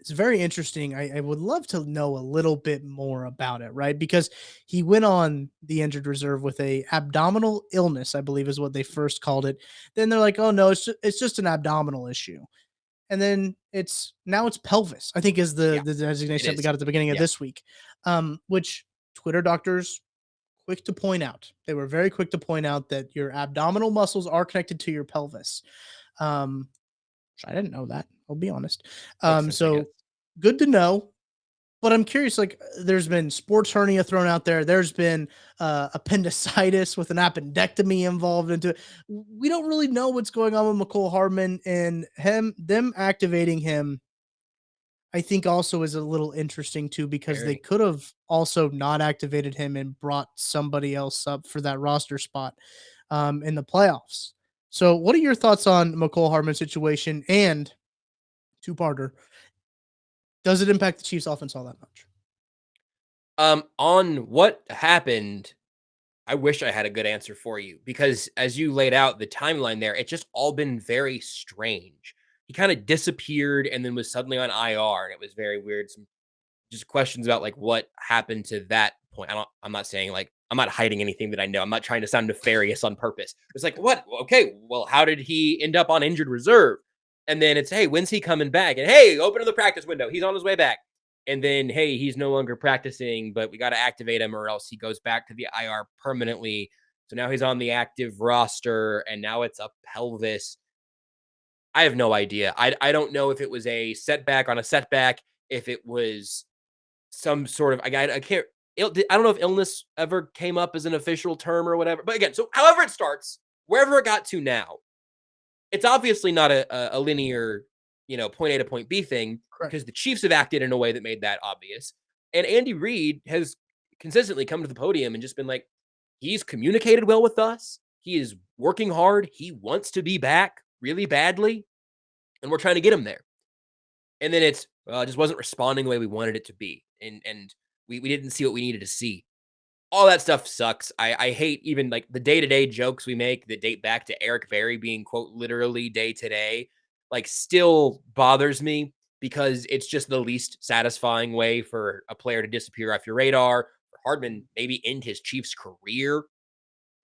is very interesting. I would love to know a little bit more about it, right? Because he went on the injured reserve with a abdominal illness, I believe is what they first called it. Then they're like, oh no, it's just an abdominal issue. And then it's pelvis, I think is the designation that we got at the beginning of this week. Which Twitter doctors quick to point out. They were very quick to point out that your abdominal muscles are connected to your pelvis. I didn't know that. I'll be honest. So good to know. But I'm curious, like there's been sports hernia thrown out there. There's been appendicitis with an appendectomy involved into it. We don't really know what's going on with Mecole Hardman and them activating him. I think also is a little interesting too, because they could have also not activated him and brought somebody else up for that roster spot in the playoffs. So what are your thoughts on Mecole Hardman's situation? And two-parter, does it impact the Chiefs offense all that much? On what happened, I wish I had a good answer for you, because as you laid out the timeline there, it's just all been very strange. He kind of disappeared and then was suddenly on IR, and it was very weird. Some just questions about like what happened to that point. I'm not saying like I'm not hiding anything that I know. I'm not trying to sound nefarious on purpose. It's like, what? Okay, well, how did he end up on injured reserve? And then it's, hey, when's he coming back? And hey, open to the practice window. He's on his way back. And then, hey, he's no longer practicing, but we got to activate him or else he goes back to the IR permanently. So now he's on the active roster and now it's a pelvis. I have no idea. I don't know if it was a setback on a setback, if it was some sort of, I can't, I don't know if illness ever came up as an official term or whatever. But again, so however it starts, wherever it got to now, it's obviously not a linear, point A to point B thing, because the Chiefs have acted in a way that made that obvious. And Andy Reid has consistently come to the podium and just been like, he's communicated well with us. He is working hard. He wants to be back really badly. And we're trying to get him there. And then it just wasn't responding the way we wanted it to be. And we didn't see what we needed to see. All that stuff sucks. I hate even like the day-to-day jokes we make that date back to Eric Berry being, quote, literally day-to-day, like still bothers me, because it's just the least satisfying way for a player to disappear off your radar. For Hardman maybe end his Chiefs career.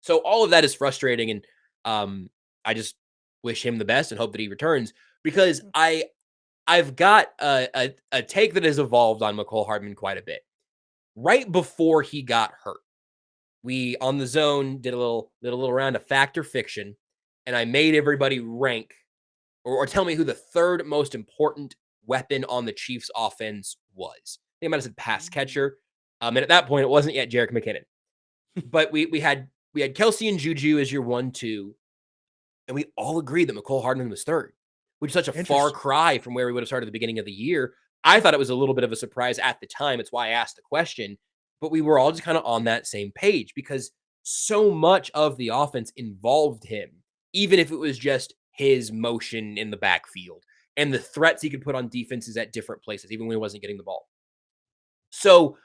So all of that is frustrating. And I just wish him the best and hope that he returns, because I've got a take that has evolved on Mecole Hardman quite a bit. Right before he got hurt, we on the zone did a little round of fact or fiction, and I made everybody rank or tell me who the third most important weapon on the Chiefs offense was. I think I might have said pass catcher. And at that point, it wasn't yet Jerick McKinnon. But we had Kelsey and Juju as your 1-2, and we all agreed that Mecole Hardman was third, which is such a far cry from where we would have started at the beginning of the year. I thought it was a little bit of a surprise at the time. It's why I asked the question. But we were all just kind of on that same page, because so much of the offense involved him, even if it was just his motion in the backfield and the threats he could put on defenses at different places, even when he wasn't getting the ball. So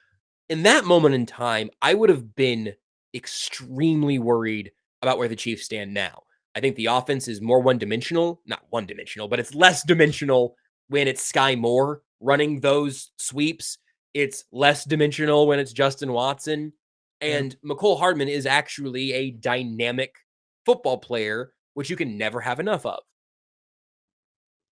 in that moment in time, I would have been extremely worried about where the Chiefs stand now. I think the offense is more one-dimensional, not one-dimensional, but it's less dimensional when it's Sky Moore running those sweeps. It's less dimensional when it's Justin Watson. And Mecole Hardman is actually a dynamic football player, which you can never have enough of.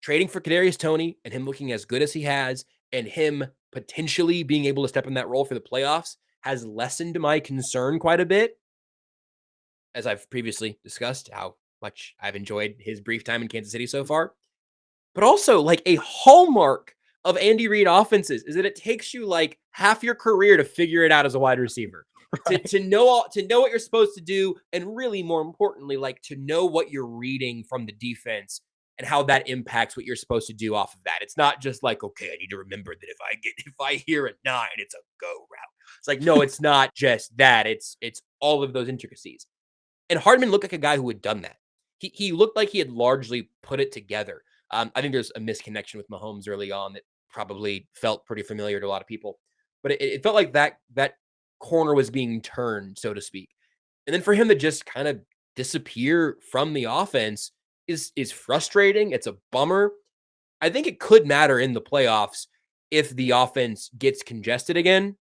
Trading for Kadarius Toney and him looking as good as he has, and him potentially being able to step in that role for the playoffs has lessened my concern quite a bit. As I've previously discussed, how much I've enjoyed his brief time in Kansas City so far. But also, like, a hallmark of Andy Reid offenses is that it takes you like half your career to figure it out as a wide receiver. Right. To know what you're supposed to do, and really more importantly, like, to know what you're reading from the defense and how that impacts what you're supposed to do off of that. It's not just like, okay, I need to remember that if I hear a 9, it's a go route. It's like, no, it's not just that. It's all of those intricacies. And Hardman looked like a guy who had done that. He looked like he had largely put it together. I think there's a misconnection with Mahomes early on that probably felt pretty familiar to a lot of people. But it felt like that corner was being turned, so to speak. And then for him to just kind of disappear from the offense is frustrating. It's a bummer. I think it could matter in the playoffs if the offense gets congested again.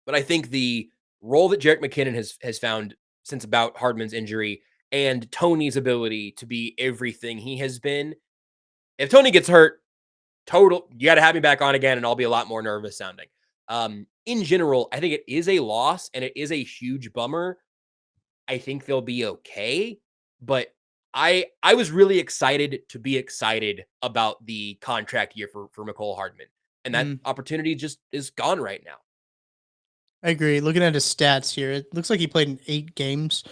But I think the role that Jerick McKinnon has found since about Hardman's injury and Toney's ability to be everything he has been, if Toney gets hurt, you got to have me back on again, and I'll be a lot more nervous sounding. In general, I think it is a loss, and it is a huge bummer. I think they'll be okay, but I was really excited to be excited about the contract year for Mecole Hardman, and that opportunity just is gone right now. I agree. Looking at his stats here, it looks like he played in 8 games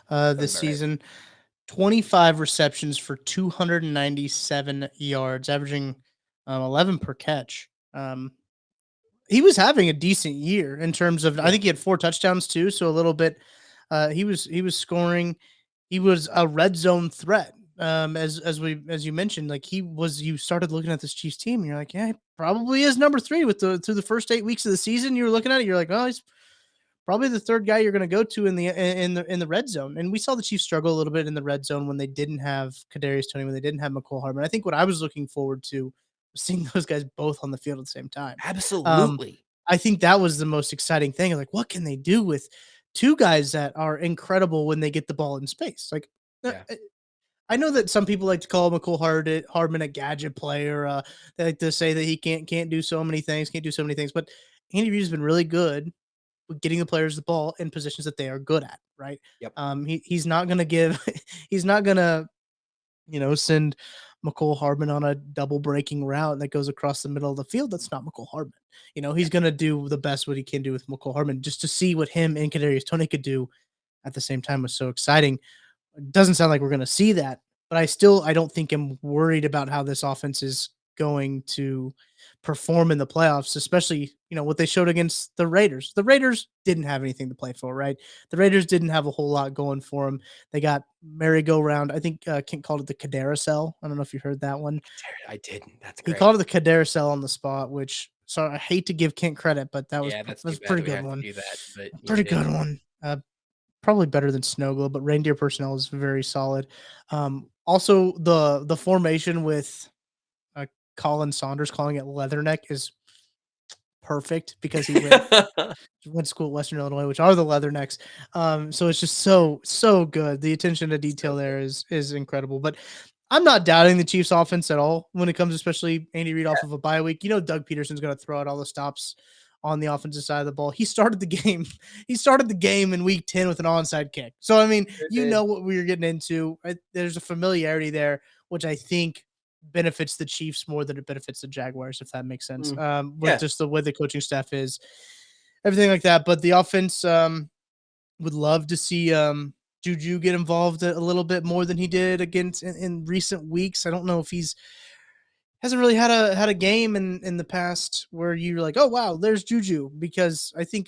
this season. Right. 25 receptions for 297 yards, averaging 11 per catch. He was having a decent year in terms of, I think he had 4 touchdowns too. So a little bit, he was scoring. He was a red zone threat. As you mentioned, like you started looking at this Chiefs team and you're like, yeah, he probably is number 3 through the first 8 weeks of the season. You were looking at it. You're like, oh, he's probably the 3rd guy you're going to go to in the red zone. And we saw the Chiefs struggle a little bit in the red zone when they didn't have Kadarius Toney, when they didn't have Mecole Hardman. I think what I was looking forward to was seeing those guys both on the field at the same time. Absolutely. I think that was the most exciting thing. Like, what can they do with 2 guys that are incredible when they get the ball in space? Like, I know that some people like to call Mecole Hardman a gadget player. They like to say that he can't do so many things, but Andy Reid has been really good with getting the players the ball in positions that they are good at, right? Yep. He's not gonna send Mecole Hardman on a double breaking route that goes across the middle of the field. That's not Mecole Hardman. He's gonna do the best what he can do with Mecole Hardman. Just to see what him and Kadarius Toney could do at the same time was so exciting. It doesn't sound like we're gonna see that, but I don't think I'm worried about how this offense is going to perform in the playoffs, especially, what they showed against the Raiders. The Raiders didn't have anything to play for, right? The Raiders didn't have a whole lot going for them. They got merry-go-round. I think Kent called it the carousel. I don't know if you heard that one. I didn't. That's great. He called it the carousel on the spot, which, sorry, I hate to give Kent credit, but that was a pretty good one. Pretty good one. Probably better than Snow Globe, but Reindeer Personnel is very solid. Also, the formation with Colin Saunders calling it Leatherneck is perfect because he went to school at Western Illinois, which are the Leathernecks. So it's just so good. The attention to detail there is incredible. But I'm not doubting the Chiefs offense at all when it comes, especially Andy Reid off of a bye week. Doug Peterson's going to throw out all the stops on the offensive side of the ball. He started the game. He started the game in week 10 with an onside kick. So, I mean, what we were getting into. There's a familiarity there, which I think benefits the Chiefs more than it benefits the Jaguars, if that makes sense. With just the way the coaching staff is, everything like that. But the offense would love to see Juju get involved a little bit more than he did in recent weeks. I don't know if hasn't really had a game in the past where you're like, oh wow, there's Juju, because I think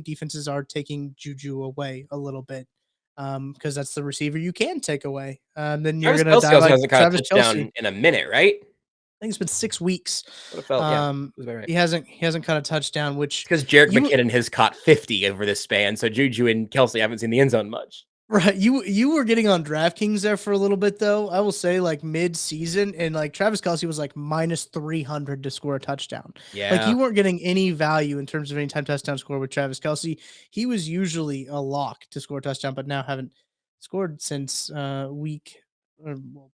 defenses are taking Juju away a little bit. Because that's the receiver you can take away. Then you're going to die like hasn't caught a touchdown in a minute, right? I think it's been 6 weeks. What it felt, right. He hasn't caught a touchdown, which because Jerick McKinnon has caught 50 over this span, so Juju and Kelsey haven't seen the end zone much. Right. You were getting on DraftKings there for a little bit though. I will say like mid-season, and like Travis Kelce was like minus 300 to score a touchdown. Like Yeah. you weren't getting any value in terms of anytime touchdown score with Travis Kelce. He was usually a lock to score a touchdown, but now haven't scored since week well,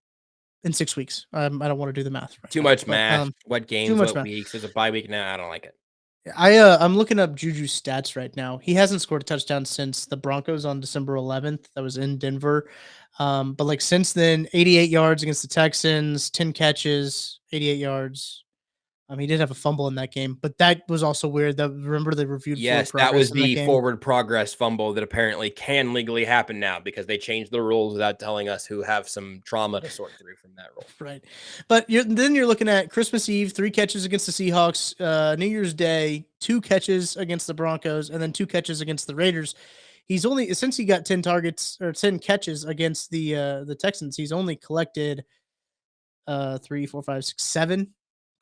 in 6 weeks. I don't want to do the math right Too now, much but math. What too games, much what math. weeks? There's a bye week now. I don't like it. I'm looking up Juju's stats right now. He hasn't scored a touchdown since the Broncos on December 11th. That was in Denver. But like since then, 88 yards against the Texans, 10 catches, 88 yards. He did have a fumble in that game, but that was also weird. Remember they reviewed forward Yes, that progress was in that the game. forward progress fumble that apparently can legally happen now because they changed the rules without telling us who have some trauma to sort through from that rule. Right. But then you're looking at Christmas Eve, 3 catches against the Seahawks, New Year's Day, 2 catches against the Broncos, and then 2 catches against the Raiders. He's only since he got 10 targets or 10 catches against the Texans, he's only collected 3, 4, 5, 6, 7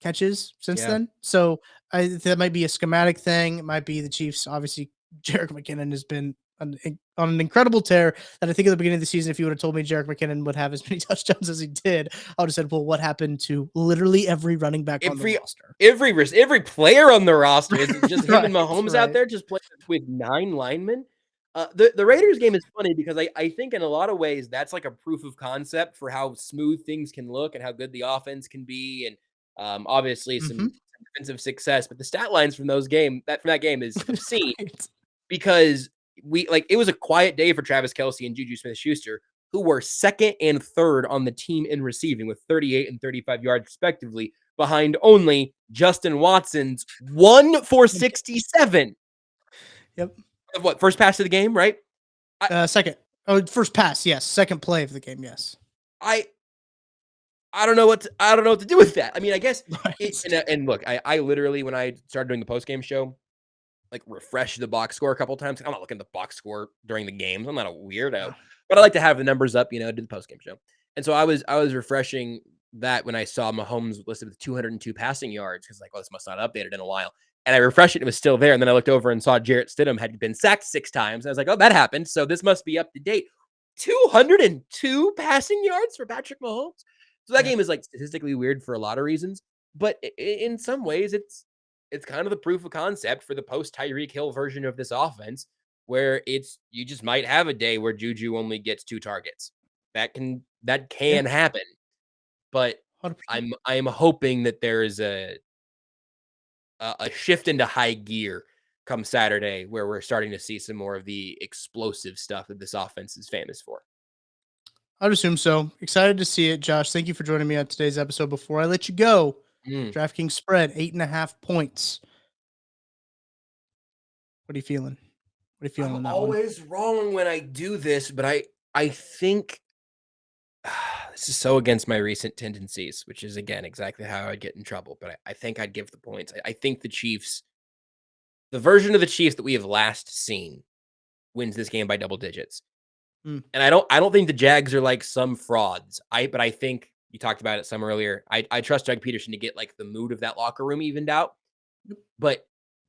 catches since Yeah. then. So that might be a schematic thing. It might be the Chiefs. Obviously, Jerick McKinnon has been on an incredible tear that I think at the beginning of the season, if you would have told me Jerick McKinnon would have as many touchdowns as he did, I would have said, well, what happened to literally every running back on the roster? Every player on the roster is just him and Right, Mahomes out right. there just playing with 9 linemen. The Raiders game is funny because I think in a lot of ways that's like a proof of concept for how smooth things can look and how good the offense can be, and obviously Mhm. some defensive success. But the stat lines from that game is obscene Right. because it was a quiet day for Travis Kelce and Juju Smith-Schuster, who were second and third on the team in receiving with 38 and 35 yards respectively, behind only Justin Watson's 1 for 67. Yep. Of what, first pass of the game, right? Second. Oh, first pass, yes. Second play of the game, yes. I don't know what to do with that. I mean, I guess Right. and look, I literally when I started doing the post game show, like refresh the box score a couple times. I'm not looking at the box score during the games. I'm not a weirdo, but I like to have the numbers up, do the post game show. And so I was refreshing that when I saw Mahomes listed with 202 passing yards because like, oh, this must not updated in a while. And I refreshed it, and it was still there. And then I looked over and saw Jarrett Stidham had been sacked 6 times. And I was like, oh, that happened. So this must be up to date. 202 passing yards for Patrick Mahomes. So that Yeah. game is like statistically weird for a lot of reasons, but in some ways it's kind of the proof of concept for the post Tyreek Hill version of this offense, where you just might have a day where Juju only gets 2 targets. That can Yeah. happen, but 100%. I'm hoping that there is a shift into high gear come Saturday, where we're starting to see some more of the explosive stuff that this offense is famous for. I'd assume so. Excited to see it, Josh. Thank you for joining me on today's episode. Before I let you go, DraftKings spread 8.5 points. What are you feeling? What are you feeling on that one? I'm always wrong when I do this, but I think this is so against my recent tendencies, which is again exactly how I'd get in trouble. But I think I'd give the points. I think the Chiefs, the version of the Chiefs that we have last seen, wins this game by double digits. Mm. And I don't think the Jags are like some frauds. But I think you talked about it some earlier. I trust Doug Peterson to get like the mood of that locker room evened out. But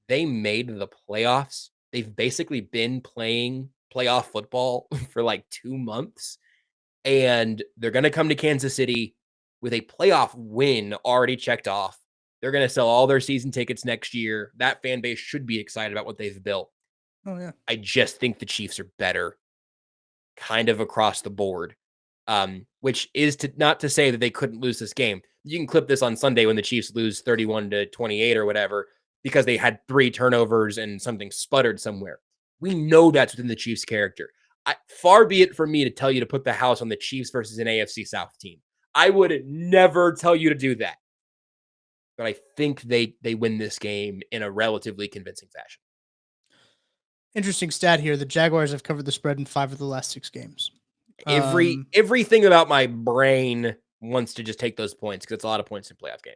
they made the playoffs. They've basically been playing playoff football for like 2 months. And they're going to come to Kansas City with a playoff win already checked off. They're going to sell all their season tickets next year. That fan base should be excited about what they've built. Oh, yeah. I just think the Chiefs are better kind of across the board, which is not to say that they couldn't lose this game. You can clip this on Sunday when the Chiefs lose 31-28 or whatever because they had 3 turnovers and something sputtered somewhere. We know that's within the Chiefs' character. Far be it from me to tell you to put the house on the Chiefs versus an AFC South team. I would never tell you to do that. But I think they win this game in a relatively convincing fashion. Interesting stat here. The Jaguars have covered the spread in 5 of the last 6 games. Everything about my brain wants to just take those points because it's a lot of points in a playoff game.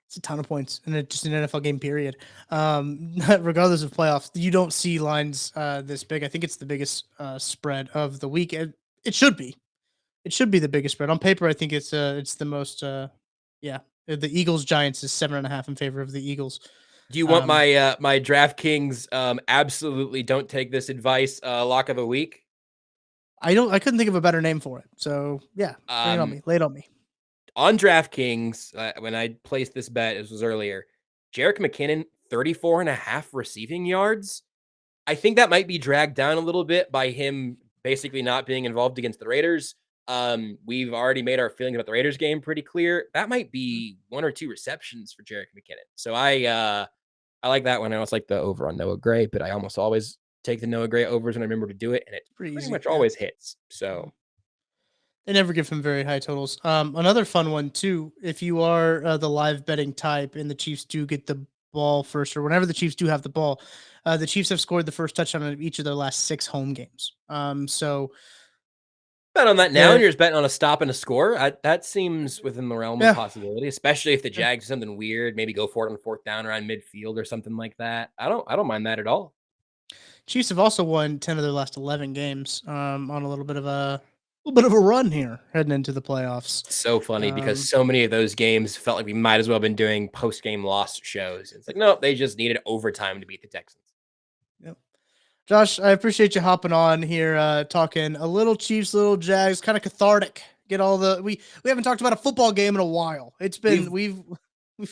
It's a ton of points in just an NFL game period. Regardless of playoffs, you don't see lines this big. I think it's the biggest spread of the week. It should be. It should be the biggest spread on paper. I think it's the most. Yeah, the Eagles Giants is 7.5 in favor of the Eagles. Do you want my my DraftKings absolutely don't take this advice lock of the week? I couldn't think of a better name for it. So yeah, bring it on me. Lay it on me. On DraftKings, when I placed this bet, this was earlier, Jerick McKinnon, 34.5 receiving yards. I think that might be dragged down a little bit by him basically not being involved against the Raiders. We've already made our feelings about the Raiders game pretty clear. That might be 1 or 2 receptions for Jerick McKinnon. So I like that one. I also like the over on Noah Gray, but I almost always take the Noah Gray overs when I remember to do it, and it pretty much always hits. So they never give him very high totals. Another fun one too. If you are the live betting type and the Chiefs do get the ball first, or whenever the Chiefs do have the ball, the Chiefs have scored the first touchdown of each of their last 6 home games. So bet on that now, and you're just betting on a stop and a score. That seems within the realm of possibility, especially if the Jags do something weird, maybe go for it on 4th down around midfield or something like that. I don't mind that at all. Chiefs have also won 10 of their last 11 games on a little bit of a run here heading into the playoffs. So funny because so many of those games felt like we might as well have been doing post-game loss shows. It's like, no, they just needed overtime to beat the Texans. Yep. Josh, I appreciate you hopping on here, talking a little Chiefs, little Jags, kind of cathartic. Get all we haven't talked about a football game in a while. It's been we've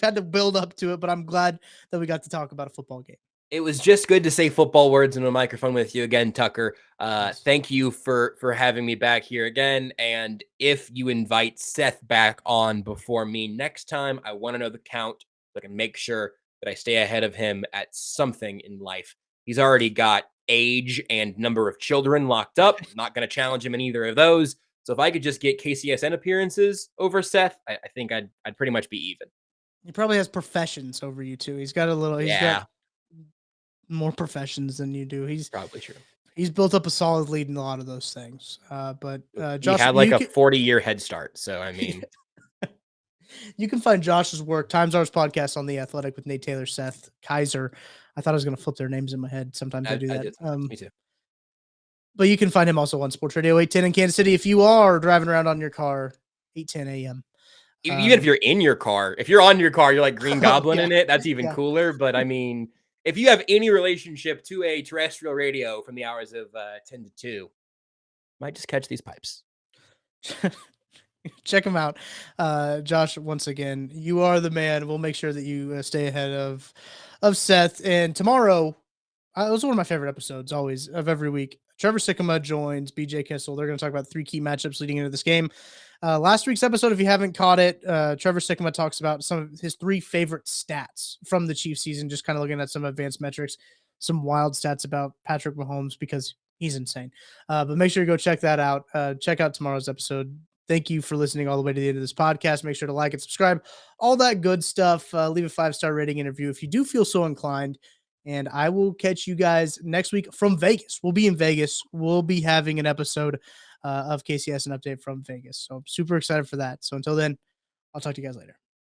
had to build up to it, but I'm glad that we got to talk about a football game. It was just good to say football words in a microphone with you again, Tucker. Thank you for having me back here again. And if you invite Seth back on before me next time, I want to know the count so I can make sure that I stay ahead of him at something in life. He's already got age and number of children locked up. I'm not going to challenge him in either of those. So if I could just get KCSN appearances over Seth, I think I'd pretty much be even. He probably has professions over you too. He's got a little. He's got more professions than you do. He's probably true. He's built up a solid lead in a lot of those things. But Josh, he had like a 40-year head start. So I mean, you can find Josh's work, Times Ours podcast on The Athletic with Nate Taylor, Seth Kaiser. I thought I was going to flip their names in my head. Sometimes I do that. Me too. But you can find him also on Sports Radio 810 in Kansas City. If you are driving around on your car, 8:10 a.m. Even if you're in your car, if you're on your car, you're like Green Goblin in it. That's even cooler. But I mean, if you have any relationship to a terrestrial radio from the hours of 10 to 2, might just catch these pipes. Check them out. Josh, once again, you are the man. We'll make sure that you stay ahead of Seth. And tomorrow, it was one of my favorite episodes always of every week. Trevor Sikkema joins BJ Kissel. They're going to talk about 3 key matchups leading into this game. Last week's episode, if you haven't caught it, Trevor Sikkema talks about some of his 3 favorite stats from the Chiefs season, just kind of looking at some advanced metrics, some wild stats about Patrick Mahomes because he's insane. But make sure you go check that out. Check out tomorrow's episode. Thank you for listening all the way to the end of this podcast. Make sure to like and subscribe, all that good stuff. Leave a 5-star rating and review if you do feel so inclined. And I will catch you guys next week from Vegas. We'll be in Vegas. We'll be having an episode of KCS, an update from Vegas. So I'm super excited for that. So until then, I'll talk to you guys later.